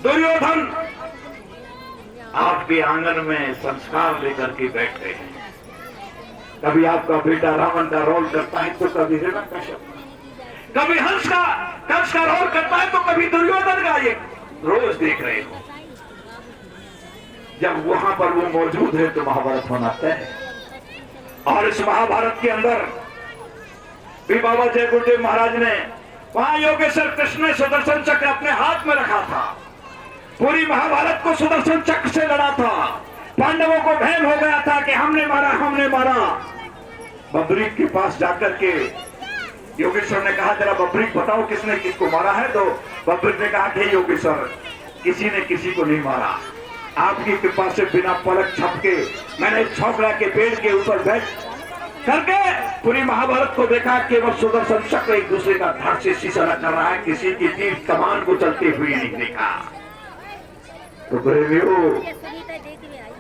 दुर्योधन आपके आंगन में संस्कार लेकर के बैठते हैं। कभी आपका बेटा रावण का रोल करता है तो कभी हिरण्यकश्यप, कभी कंस का रोल करता है तो कभी दुर्योधन का। ये रोज देख रहे हो। जब वहां पर वो मौजूद है तो महाभारत होना तय है। और इस महाभारत के अंदर भी बाबा जय गुरुदेव महाराज ने, वहां योगेश्वर कृष्ण ने सुदर्शन चक्र अपने हाथ में रखा था। पूरी महाभारत को सुदर्शन चक्र से लड़ा था। पांडवों को भ्रम हो गया था कि हमने मारा। बब्रीक के पास जाकर के योगेश्वर ने कहा, जरा बब्रीक बताओ किसने किसको मारा है। तो बब्रीक ने कहा कि योगेश्वर, किसी ने किसी को नहीं मारा। आपकी कृपा से बिना पलक झपके मैंने छोकरा के पेड़ के ऊपर बैठ करके पूरी महाभारत को देखा। केवल सुदर्शन चक्र एक दूसरे का धड़ से शीशा कर रहा है, किसी की तीर कमान को चलते हुए नहीं देखा। तो प्रेमियों,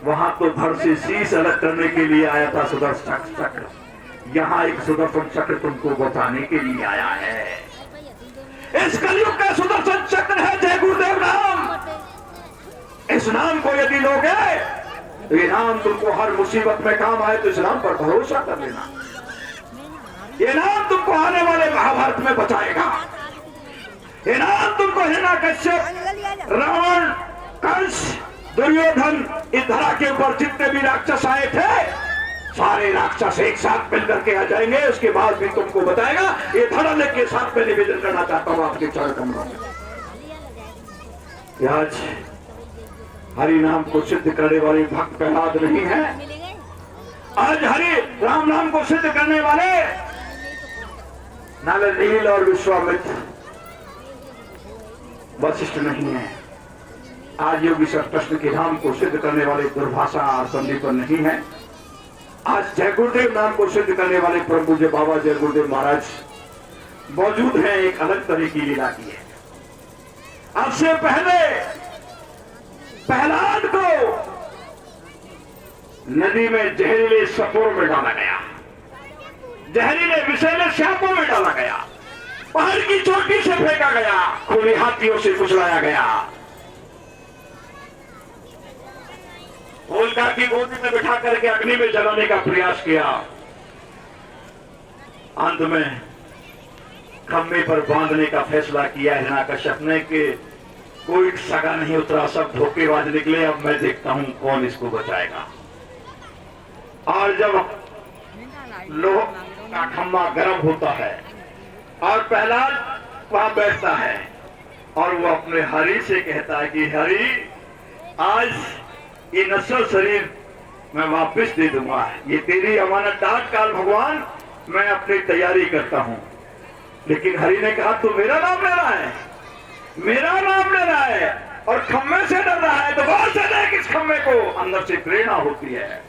वहां तो धड़ से शीश अलग करने के लिए आया था सुदर्शन चक्र, यहाँ एक सुदर्शन चक्र तुमको बचाने के लिए आया है। इस कलयुग का सुदर्शन चक्र है जय गुरुदेव नाम। इस नाम को यदि लोगे तो ये नाम तुमको हर मुसीबत में काम आए, तो इस नाम पर भरोसा कर लेना। ये नाम तुमको आने वाले महाभारत में बचाएगा। ये नाम तुमको हिरण्यकश्यप, रावण, कंस, दुर्योधन, इस धरा के ऊपर जितने भी राक्षस आए थे, सारे राक्षस एक साथ मिलकर के आ जाएंगे। उसके बाद भी तुमको बताएगा। ये धड़ल्ले के साथ में निवेदन करना चाहता हूं आपके चरण कमलों में। आज हरि नाम को सिद्ध करने वाले भक्त प्रहलाद नहीं है। आज हरि राम नाम को सिद्ध करने वाले नल, नील और विश्वामित्र, वशिष्ठ नहीं है। आज योगेश्वर कृष्ण के नाम को सिद्ध करने वाले दुर्भाषा और संदीपन नहीं है। आज जय गुरुदेव नाम को सिद्ध करने वाले परम पूज्य बाबा जय गुरुदेव महाराज मौजूद हैं। एक अलग तरह की लीला की है। आज से पहले प्रहलाद को नदी में जहरीले सपों में डाला गया, जहरीले विषैले सांपों में डाला गया, पहाड़ की चोटी से फेंका गया, खुली हाथियों से कुचलाया गया, होलिका की गोदी में बिठा करके अग्नि में जलाने का प्रयास किया। अंत में खंभे पर बांधने का फैसला किया हिरण्यकश्यप ने कि कोई सगा नहीं उतरा, सब धोखेबाज निकले। अब मैं देखता हूं कौन इसको बचाएगा। और जब लोह का खंभा गर्म होता है और प्रहलाद वहां बैठता है और वो अपने हरि से कहता है कि हरि, आज ये नश्वर शरीर मैं वापस दे दूंगा। ये तेरी अमानत डाक काल भगवान, मैं अपनी तैयारी करता हूं। लेकिन हरि ने कहा, तू मेरा नाम ले रहा है, मेरा नाम ले रहा है और खम्भे से डर रहा है, तो गौर से देख इस खम्भे को। अंदर से प्रेरणा होती है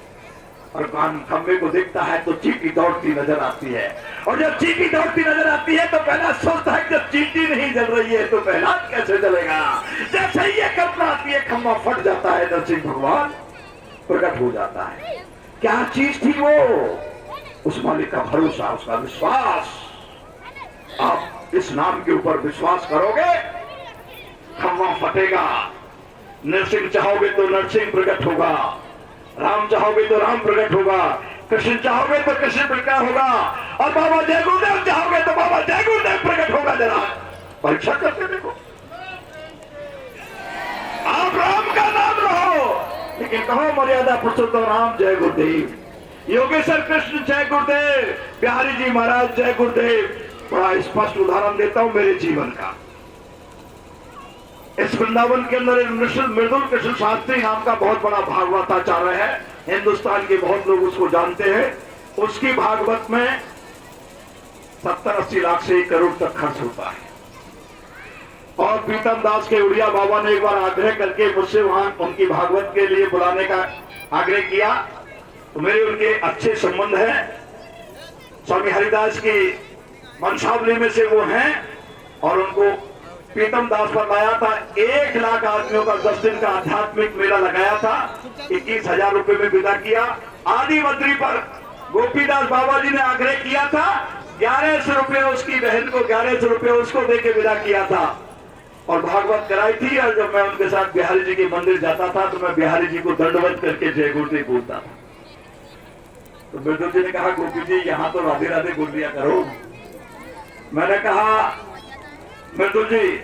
और खम्भे को देखता है तो चींटी दौड़ती नजर आती है। और जब चींटी दौड़ती नजर आती है तो पहला सोचता है जब चींटी नहीं जल रही है तो प्रहलाद कैसे जलेगा। जैसे ये कल्पना आती है, खम्भा फट जाता है, नरसिंह भगवान प्रकट हो जाता है। क्या चीज थी वो? उस मालिक का भरोसा, उसका विश्वास। आप इस नाम के ऊपर विश्वास करोगे, खम्भा फटेगा। नरसिंह चाहोगे तो नरसिंह प्रकट होगा, राम चाहोगे तो राम प्रकट होगा, कृष्ण चाहोगे तो कृष्ण प्रकट होगा, और बाबा जय गुरुदेव चाहोगे तो बाबा जय गुरुदेव प्रकट होगा। जरा परीक्षा करके देखो। आप राम का नाम रहो, लेकिन कहो मर्यादा पुरुषोत्तम राम जय गुरुदेव, योगेश्वर कृष्ण जय गुरुदेव, बिहारी जी महाराज जय गुरुदेव। बड़ा स्पष्ट उदाहरण देता हूं मेरे जीवन का। इस वृंदावन के अंदर मृदुल कृष्ण शास्त्री नाम का बहुत बड़ा भागवताचार्य है। हिंदुस्तान के बहुत लोग उसको जानते हैं। उसकी भागवत में 70-80 लाख से 1 करोड़ तक खर्च होता है। और प्रीतम दास के उड़िया बाबा ने एक बार आग्रह करके मुझसे वहां उनकी भागवत के लिए बुलाने का आग्रह किया, तो मेरे उनके अच्छे संबंध है। स्वामी हरिदास की वंशावली में से वो हैं और उनको प्रीतम दास पर लाया था। 1 लाख आदमियों का 10 दिन का आध्यात्मिक मेला लगाया था, 21,000 रुपए में विदा किया। आदि बद्री पर गोपीदास बाबा जी ने आग्रह किया था, 1100 रुपये उसकी बहन को, 1100 रुपये उसको देके विदा किया था और भागवत कराई थी। और जब मैं उनके साथ बिहारी जी के मंदिर जाता था तो मैं बिहारी जी को दंडवत करके जय गुरुदेव बोलता था। तो मृदुल जी ने कहा, गोपी जी यहाँ तो राधे राधे बोल दिया करो। मैंने कहा, मृदुल जी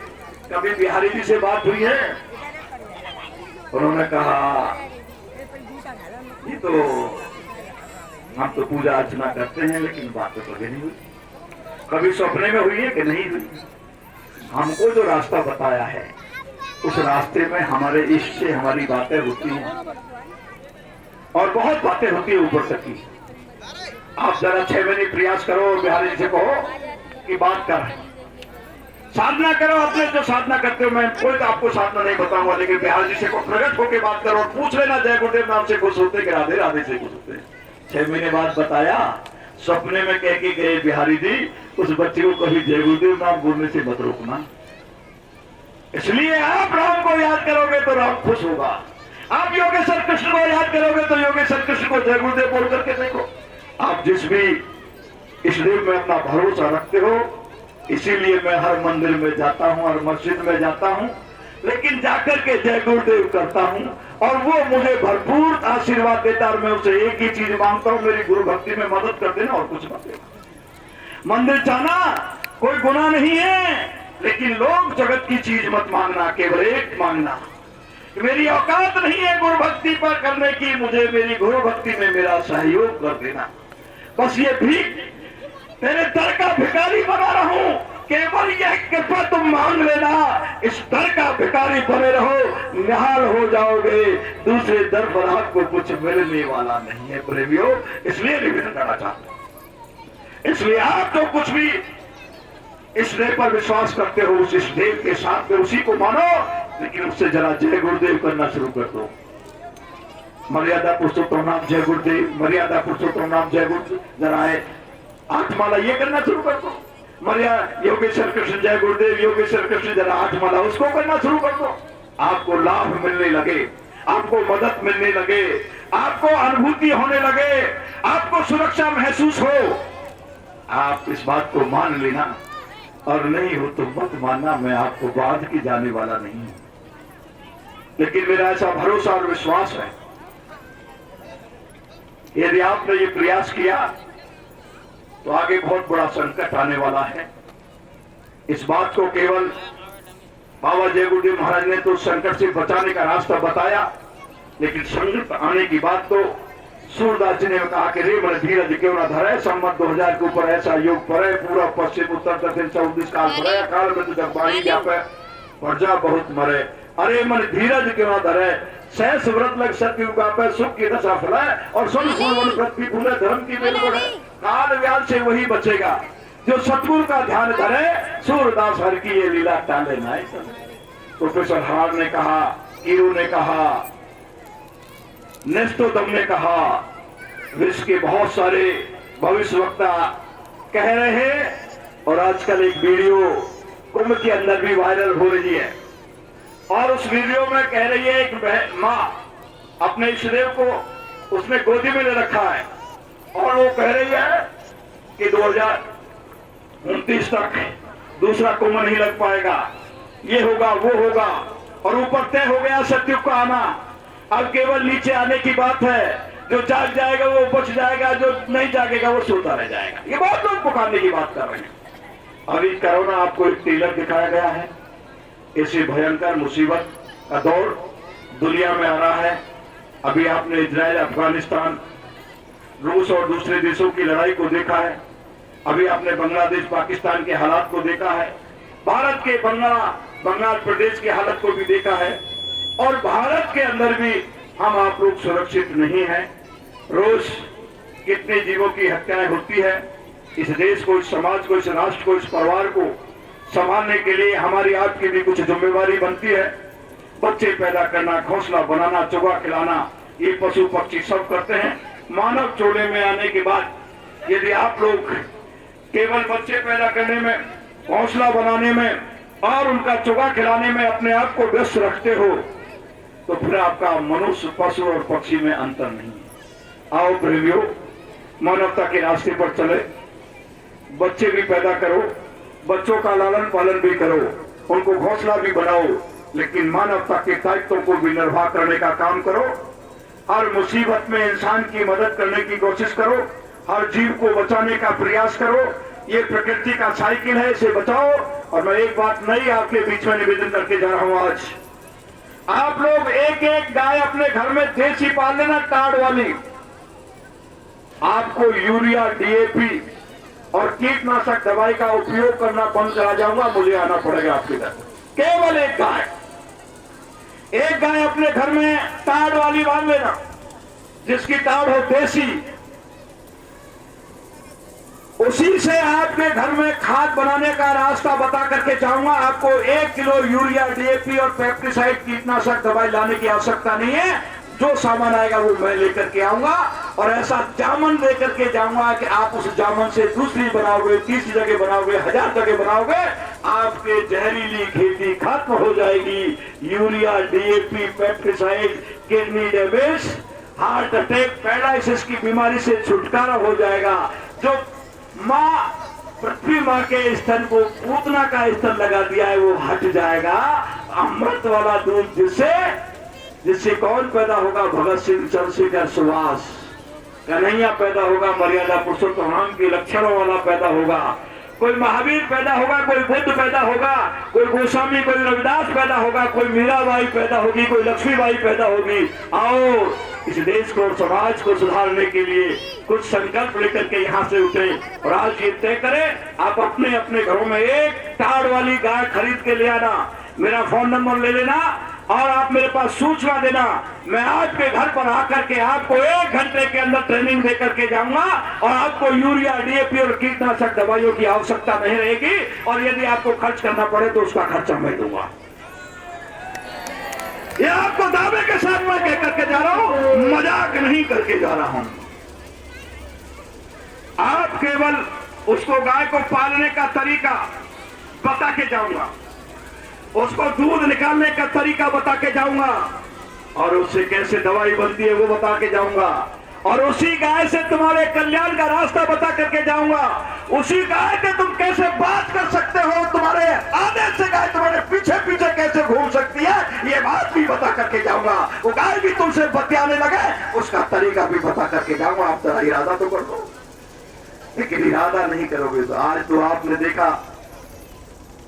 कभी बिहारी जी से बात हुई है? उन्होंने कहा, ये तो हम तो पूजा अर्चना करते हैं लेकिन बात तो कभी नहीं हुई। कभी सपने में हुई है कि नहीं हुई? हमको जो रास्ता बताया है उस रास्ते में हमारे इष्ट से हमारी बातें होती हैं और बहुत बातें होती है ऊपर तक की। आप जरा 6 महीने प्रयास करो और बिहारी जी से कहो कि बात कर, साधना करो। अपने जो साधना करते हो, मैं कोई तो आपको साधना नहीं बताऊंगा, लेकिन बिहारी जी से को प्रकट होकर बात करो और पूछ लेना जय गुरुदेव नाम से खुश होते कि राधे राधे से खुश होते। 6 महीने बाद बताया, सपने में कह के गए बिहारी जी, उस बच्चे को कभी जय गुरुदेव नाम बोलने से मत रोकना। इसलिए आप राम को याद करोगे तो राम खुश होगा, आप योगेश्वर कृष्ण को याद करोगे तो योगेश्वर कृष्ण को जय गुरुदेव बोल करके देखो। आप जिस भी ईश्वर में अपना भरोसा रखते हो, इसीलिए मैं हर मंदिर में जाता हूं, हर मस्जिद में जाता हूं, लेकिन जाकर के जय गुरुदेव करता हूं और वो मुझे भरपूर आशीर्वाद देता और मैं उसे एक ही चीज मांगता हूं, मेरी गुरु भक्ति में मदद कर देना और कुछ मत देना। मंदिर जाना कोई गुनाह नहीं है, लेकिन लोग जगत की चीज मत मांगना, केवल एक मांगना, मेरी औकात नहीं है गुरु भक्ति पर करने की, मुझे मेरी गुरु भक्ति में मेरा सहयोग कर देना। बस ये भीख तेरे दर का भिखारी बना रहूं, केवल यह कृपा तुम मांग लेना। इस दर का भिखारी बने रहो, निहाल हो जाओगे, दूसरे दर पर आपको कुछ मिलने वाला नहीं है प्रेमियों। इसलिए निवेदन करना चाहता हूं, इसलिए आप जो कुछ भी इस देव पर विश्वास करते हो, उस देव के साथ में उसी को मानो, लेकिन उससे जरा जय गुरुदेव करना शुरू कर दो। मर्यादा पुरुषोत्तम नाम जय गुरुदेव, मर्यादा पुरुषोत्तम नाम जय गुरुदेव, जरा 8 माला ये करना शुरू कर दो। मर्यादा योगेश्वर कृष्ण जय गुरुदेव, योगेश्वर कृष्ण, जरा 8 माला उसको करना शुरू कर दो। आपको लाभ मिलने लगे, आपको मदद मिलने लगे, आपको अनुभूति होने लगे, आपको सुरक्षा महसूस हो, आप इस बात को मान लेना, और नहीं हो तो मत मानना। मैं आपको बाध की जाने वाला नहीं हूं, लेकिन मेरा ऐसा भरोसा और विश्वास है, यदि आपने ये प्रयास किया तो आगे बहुत बड़ा संकट आने वाला है। इस बात को केवल बाबा जय गुरुदेव महाराज ने तो संकट से बचाने का रास्ता बताया, लेकिन संकट आने की बात तो सूरदास जी ने कहा कि रे मन धीरज क्यों न धरे, सम्मत 2000 के ऊपर ऐसा योग पड़े, पूरा पश्चिम उत्तर दक्षिण 24 काल पड़े, काल में तो जब बाणी व्यापे प्रजा बहुत मरे। अरे मन धीरज क्यों न धरे, सहस व्रत लग सत्युग पे, सुख की दशा फैलाए और सुन फूल वन पृथ्वी फूले, धर्म की बेल बढ़े। काल व्याध से वही बचेगा जो सतगुरु का ध्यान धरे, सूरदास हर की ये लीला टाले ना। प्रोफेसर हार ने कहा, कीरू ने कहा, नेस्तोदम ने कहा, विश्व के बहुत सारे भविष्यवक्ता कह रहे हैं, और आजकल एक वीडियो कुंभ के अंदर भी वायरल हो रही है, और उस वीडियो में कह रही है एक माँ अपने इष्टदेव को उसने गोदी में ले रखा है, और वो कह रही है कि 2029 तक दूसरा कुंभ नहीं लग पाएगा, ये होगा वो होगा, और ऊपर तय हो गया सत्युग का आना। अब केवल नीचे आने की बात है, जो जाग जाएगा वो बच जाएगा, जो नहीं जागेगा वो सोता रह जाएगा। ये बहुत लोग पुकारने की बात कर रहे हैं। अभी कोरोना आपको एक ट्रेलर दिखाया गया है, ऐसी भयंकर मुसीबत का दौर दुनिया में आ रहा है। अभी आपने इजराइल, अफगानिस्तान, रूस और दूसरे देशों की लड़ाई को देखा है, अभी आपने बांग्लादेश, पाकिस्तान के हालात को देखा है, भारत के बंगाल प्रदेश की हालत को भी देखा है, और भारत के अंदर भी हम आप लोग सुरक्षित नहीं हैं। रोज कितने जीवों की हत्याएं होती है। इस देश को, इस समाज को, इस राष्ट्र को, इस परिवार को संभालने के लिए हमारी आपकी भी कुछ जिम्मेवारी बनती है। बच्चे पैदा करना, घोंसला बनाना, चुगा खिलाना, ये पशु पक्षी सब करते हैं। मानव चोले में आने के बाद यदि आप लोग केवल बच्चे पैदा करने में, घोंसला बनाने में और उनका चुगा खिलाने में अपने आप को व्यस्त रखते हो तो फिर आपका मनुष्य, पशु और पक्षी में अंतर नहीं है। आओ प्रेमियों, मानवता के रास्ते पर चले, बच्चे भी पैदा करो, बच्चों का लालन पालन भी करो, उनको घोंसला भी बनाओ, लेकिन मानवता के दायित्वों को भी निर्वाह करने का काम करो। हर मुसीबत में इंसान की मदद करने की कोशिश करो, हर जीव को बचाने का प्रयास करो। ये प्रकृति का साइकिल है, इसे बचाओ। और मैं एक बात नई आपके बीच में निवेदन करके जा रहा हूं। आज आप लोग एक एक गाय अपने घर में देसी पाल लेना, टाड़ वाली। आपको यूरिया, डीएपी और कीटनाशक दवाई का उपयोग करना बंद करा जाऊंगा, मुझे आना पड़ेगा आपके घर। केवल एक गाय अपने घर में टाड़ वाली बांध लेना, जिसकी टाड़ हो देसी। उसी से आपके घर में खाद बनाने का रास्ता बता करके जाऊंगा। आपको 1 किलो यूरिया, डीएपी और पेस्टिसाइड कीटनाशक दवाई लाने की आवश्यकता नहीं है। जो सामान आएगा वो मैं लेकर के आऊंगा और ऐसा जामन लेकर के जाऊंगा कि आप उस जामन से दूसरी बनाओगे, तीसरी जगह बनाओगे, 1000 जगह बनाओगे। आपके जहरीली खेती खत्म हो जाएगी। Urea, DAP, pesticide, kidney damage, heart attack, paralysis की बीमारी से छुटकारा हो जाएगा। जो माँ, पृथ्वी माँ के स्तन को पूतना का स्तन लगा दिया है वो हट जाएगा। अमृत वाला दूध जिससे कौन पैदा होगा? भगत सिंह, चंद्रशेखर, सुभाष, कन्हैया पैदा होगा, मर्यादा पुरुषोत्तम राम के लक्षणों वाला पैदा होगा, कोई महावीर पैदा होगा, कोई बुद्ध पैदा होगा, कोई गोस्वामी, कोई रविदास पैदा होगा, कोई मीराबाई पैदा होगी, कोई लक्ष्मीबाई पैदा होगी। आओ इस देश को और समाज को सुधारने के लिए कुछ संकल्प लेकर के यहाँ से उठे और आज ये तय करें, आप अपने अपने घरों में एक टाड़ वाली गाय खरीद के ले आना। मेरा फोन नंबर ले लेना और आप मेरे पास सूचना देना। मैं आपके घर पर आकर के आपको 1 घंटे के अंदर ट्रेनिंग दे करके जाऊंगा और आपको यूरिया, डीएपी और कीटनाशक दवाइयों की आवश्यकता नहीं रहेगी। और यदि आपको खर्च करना पड़े तो उसका खर्चा मैं दूंगा। ये आपको दावे के साथ मैं कह करके जा रहा हूं, मजाक नहीं करके जा रहा हूं। आप केवल उसको, गाय को पालने का तरीका बता के जाऊंगा, उसको दूध निकालने का तरीका बता के जाऊंगा और उससे कैसे दवाई बनती है वो बता के जाऊंगा और उसी गाय से तुम्हारे कल्याण का रास्ता बता करके जाऊंगा। उसी गाय से तुम कैसे बात कर सकते हो, तुम्हारे आदेश से गाय तुम्हारे पीछे पीछे कैसे घूम सकती है, ये बात भी बता करके जाऊंगा। वो गाय भी तुमसे बतियाने लगे, उसका तरीका भी बता करके जाऊंगा। आप जरा इरादा तो कर दो, लेकिन इरादा नहीं करोगे तो आज तो आपने देखा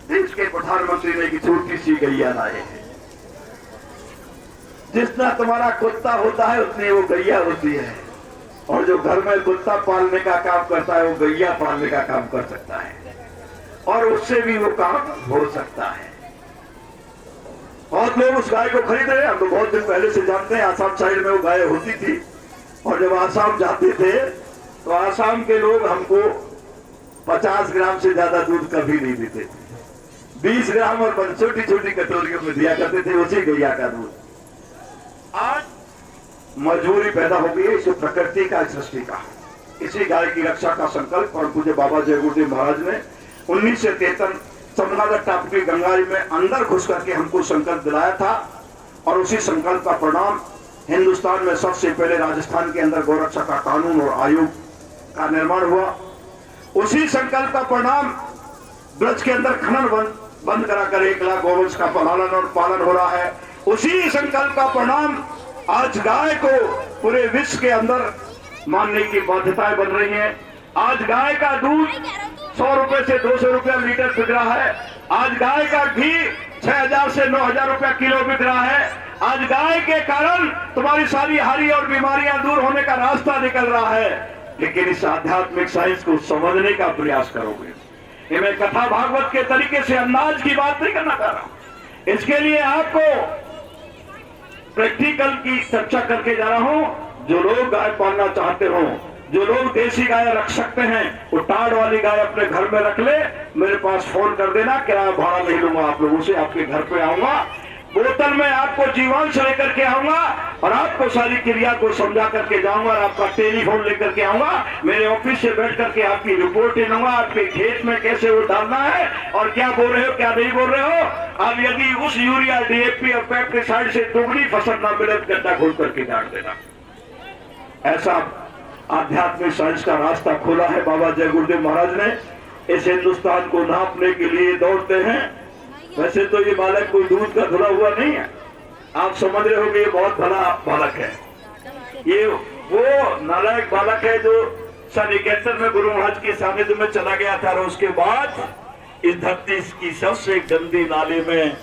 देश के प्रधानमंत्री ने की छोटी सी गैया लाए हैं। जितना तुम्हारा कुत्ता होता है उतनी वो गैया होती है, और जो घर में कुत्ता पालने का काम करता है वो गैया पालने का काम कर सकता है और उससे भी वो काम हो सकता है। बहुत लोग उस गाय को खरीद रहे हैं। हम तो बहुत दिन पहले से जानते हैं, आसाम साइड में वो गाय होती थी और जब आसाम जाते थे तो आसाम के लोग हमको 50 ग्राम से ज्यादा दूध कभी नहीं देते थे। 20 ग्राम और छोटी छोटी कटोरियों में दिया करते थे उसी गैया का दूध। आज मजबूरी पैदा हो गई है, इस प्रकृति का, सृष्टि का। इसी गाय की रक्षा का संकल्प और पूज्य बाबा जय गुरुदेव महाराज ने 1973 चमगादड़ टापू की गंगारी में अंदर घुस करके हमको संकल्प दिलाया था और उसी संकल्प का परिणाम हिंदुस्तान में सबसे पहले राजस्थान के अंदर गौरक्षा का कानून और आयोग का निर्माण हुआ। उसी संकल्प का परिणाम ब्रज के अंदर खनन बंद कराकर 1 लाख गौवंश का पालन और पालन हो रहा है। उसी संकल्प का परिणाम आज गाय को पूरे विश्व के अंदर मानने की बाध्यताएं बन रही हैं। आज गाय का दूध 100 रुपए से 200 रुपया लीटर बिक रहा है। आज गाय का घी 6000 से 9000 रुपया किलो बिक रहा है। आज गाय के कारण तुम्हारी सारी हारी और बीमारियां दूर होने का रास्ता निकल रहा है। लेकिन इस आध्यात्मिक साइंस को समझने का प्रयास करोगे। ये मैं कथा भागवत के तरीके से अंदाज की बात नहीं करना चाह रहा। इसके लिए आपको प्रैक्टिकल की चर्चा करके जा रहा हूं। जो लोग गाय पालना चाहते हो जो लोग देसी गाय रख सकते हैं वो टाड़ वाली गाय अपने घर में रख ले, मेरे पास फोन कर देना, किराया भाड़ा नहीं लूंगा आप लोगों से, आपके घर पे आऊंगा, बोतल में आपको जीवांश लेकर के आऊंगा और आपको सारी क्रिया को समझा करके जाऊंगा और आपका टेलीफोन लेकर के आऊंगा, मेरे ऑफिस से बैठ करके आपकी रिपोर्ट लूंगा, आपके खेत में कैसे वो डालना है और क्या बोल रहे हो क्या नहीं बोल रहे हो। अब यदि उस यूरिया डीएपी और पेस्टिसाइड से दोगुनी फसल ना मिले तो गड्ढा खोल करके डाल देना। ऐसा आध्यात्मिक साइंस का रास्ता खोला है बाबा जय गुरुदेव महाराज ने। इस हिंदुस्तान को नापने के लिए दौड़ते हैं। वैसे तो ये बालक कोई दूध का धुला हुआ नहीं है, आप समझ रहे हो कि ये बहुत भला बालक है। ये वो नालायक बालक है जो सन 71 में गुरु महाराज के सानिध्य में चला गया था और उसके बाद इस धरती की सबसे गंदी नाले में